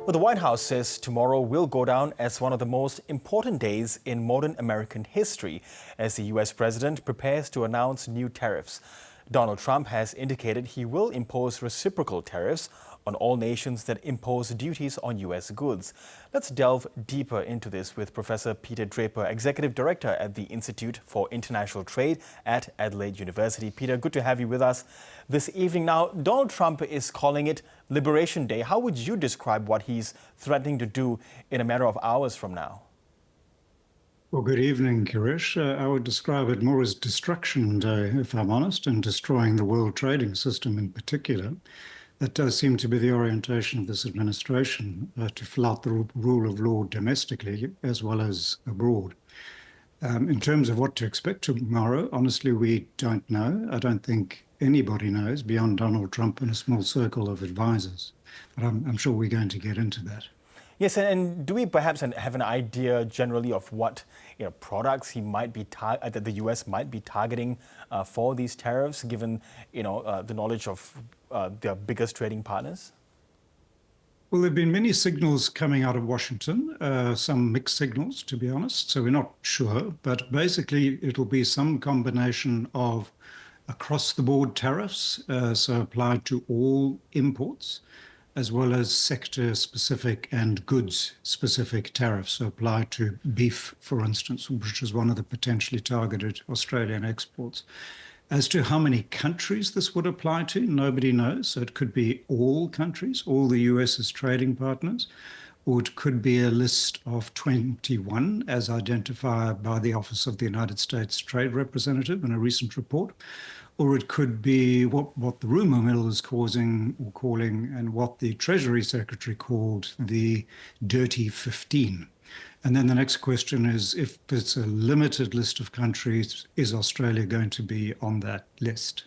Well, the White House says tomorrow will go down as one of the most important days in modern American history as the U.S. president prepares to announce new tariffs. Donald Trump has indicated he will impose reciprocal tariffs on all nations that impose duties on U.S. goods. Let's delve deeper into this with Professor Peter Draper, Executive Director at the Institute for International Trade at Adelaide University. Peter, good to have you with us this evening. Now, Donald Trump is calling it Liberation Day. How would you describe what he's threatening to do in a matter of hours from now? Well, good evening, Kirish. I would describe it more as Destruction Day, if I'm honest, and destroying the world trading system in particular. That does seem to be the orientation of this administration, to flout the rule of law domestically as well as abroad. In terms of what to expect tomorrow, honestly, we don't know. I don't think anybody knows beyond Donald Trump and a small circle of advisors. But I'm sure we're going to get into that. Yes, and do we perhaps have an idea generally of what products he might be that the U.S. might be targeting for these tariffs, given the knowledge of their biggest trading partners? Well, there have been many signals coming out of Washington, some mixed signals, to be honest, so we're not sure. But basically, it'll be some combination of across-the-board tariffs, so applied to all imports, as well as sector-specific and goods-specific tariffs, so applied to beef, for instance, which is one of the potentially targeted Australian exports. As to how many countries this would apply to, nobody knows. So it could be all countries, all the US's trading partners, or it could be a list of 21 as identified by the Office of the United States Trade Representative in a recent report, or it could be what the rumor mill is calling and what the Treasury Secretary called the Dirty 15. And then the next question is, if it's a limited list of countries, is Australia going to be on that list?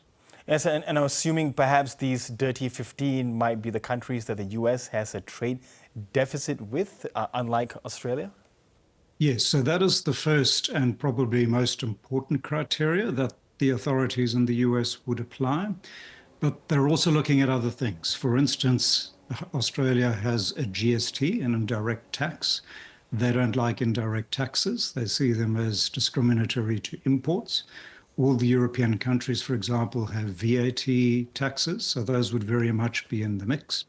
Yes, and I'm assuming perhaps these Dirty 15 might be the countries that the US has a trade deficit with, unlike Australia? Yes, so that is the first and probably most important criteria that the authorities in the US would apply. But they're also looking at other things. For instance, Australia has a GST, an indirect tax. They don't like indirect taxes. They see them as discriminatory to imports. All the European countries, for example, have VAT taxes, so those would very much be in the mix.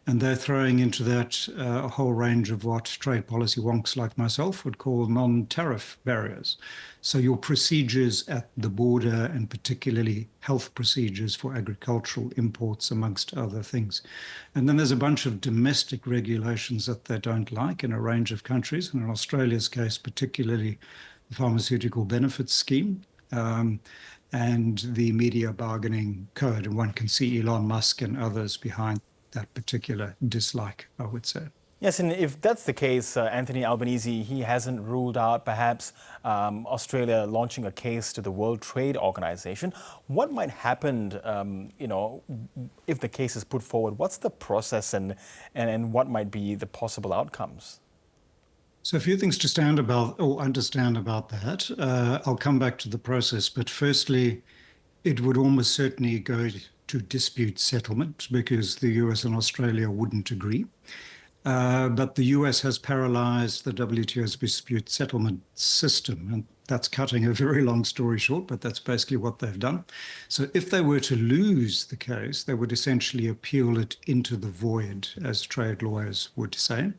And they're throwing into that a whole range of what trade policy wonks like myself would call non-tariff barriers. So your procedures at the border, and particularly health procedures for agricultural imports, amongst other things. And then there's a bunch of domestic regulations that they don't like in a range of countries. And in Australia's case, particularly the Pharmaceutical Benefits Scheme, and the Media Bargaining Code. And one can see Elon Musk and others behind that particular dislike, I would say. Yes, and if that's the case, Anthony Albanese, he hasn't ruled out perhaps Australia launching a case to the World Trade Organization. What might happen, if the case is put forward? What's the process and what might be the possible outcomes? So a few things to understand about that. I'll come back to the process, but firstly, it would almost certainly go to dispute settlement because the US and Australia wouldn't agree. But the US has paralyzed the WTO's dispute settlement system, and that's cutting a very long story short, but that's basically what they've done. So if they were to lose the case, they would essentially appeal it into the void, as trade lawyers would say,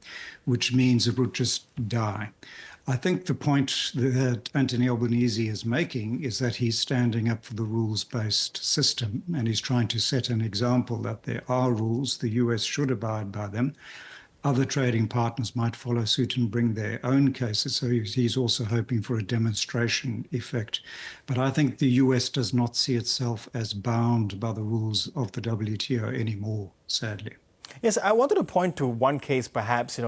which means it would just die. I think the point that Anthony Albanese is making is that he's standing up for the rules-based system, and he's trying to set an example that there are rules, the US should abide by them. Other trading partners might follow suit and bring their own cases, so he's also hoping for a demonstration effect. But I think the US does not see itself as bound by the rules of the WTO anymore, sadly. Yes, I wanted to point to one case perhaps.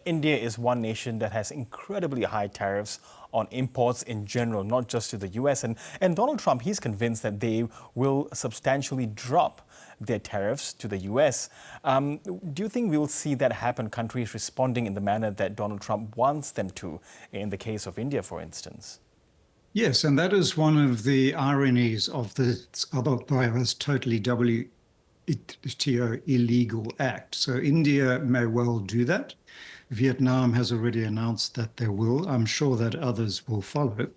India is one nation that has incredibly high tariffs on imports in general, not just to the US. And Donald Trump, he's convinced that they will substantially drop their tariffs to the US. Do you think we will see that happen, countries responding in the manner that Donald Trump wants them to, in the case of India, for instance? Yes, and that is one of the ironies of this otherwise totally WTO illegal act. So India may well do that. Vietnam has already announced that they will. I'm sure that others will follow.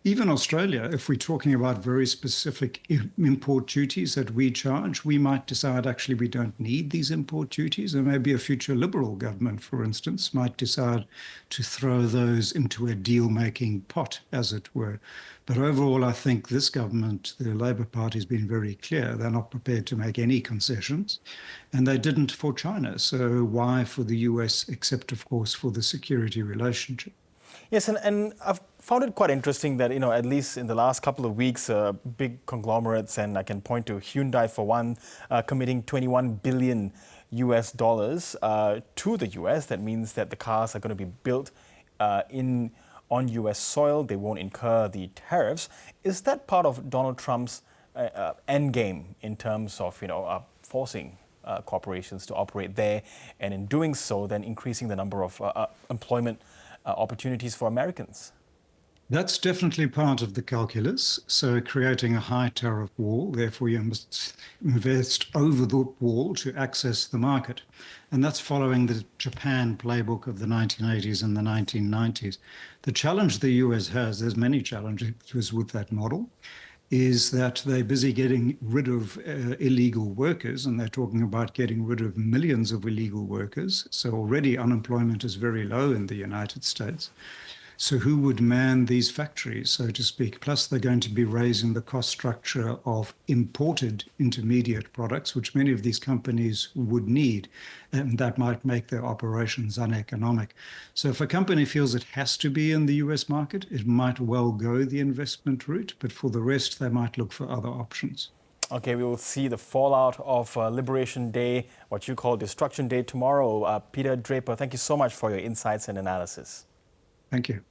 Even Australia, if we're talking about very specific import duties that we charge, we might decide actually we don't need these import duties. Or maybe a future Liberal government, for instance, might decide to throw those into a deal-making pot, as it were. But overall, I think this government, the Labour Party, has been very clear. They're not prepared to make any concessions, and they didn't for China. So why for the US, except, of course, for the security relationship? Yes, and I've found it quite interesting that, at least in the last couple of weeks, big conglomerates, and I can point to Hyundai for one, committing 21 billion US dollars to the US. That means that the cars are going to be built on US soil. They won't incur the tariffs. Is that part of Donald Trump's end game in terms of, forcing corporations to operate there, and in doing so, then increasing the number of employment opportunities for Americans? That's definitely part of the calculus. So creating a high tariff wall, therefore you must invest over the wall to access the market. And that's following the Japan playbook of the 1980s and the 1990s. The challenge the US has, there's many challenges with that model, is that they're busy getting rid of illegal workers, and they're talking about getting rid of millions of illegal workers. So already unemployment is very low in the United States. So who would man these factories, so to speak? Plus, they're going to be raising the cost structure of imported intermediate products, which many of these companies would need, and that might make their operations uneconomic. So if a company feels it has to be in the US market, it might well go the investment route, but for the rest, they might look for other options. Okay, we will see the fallout of Liberation Day, what you call Destruction Day, tomorrow. Peter Draper, thank you so much for your insights and analysis. Thank you.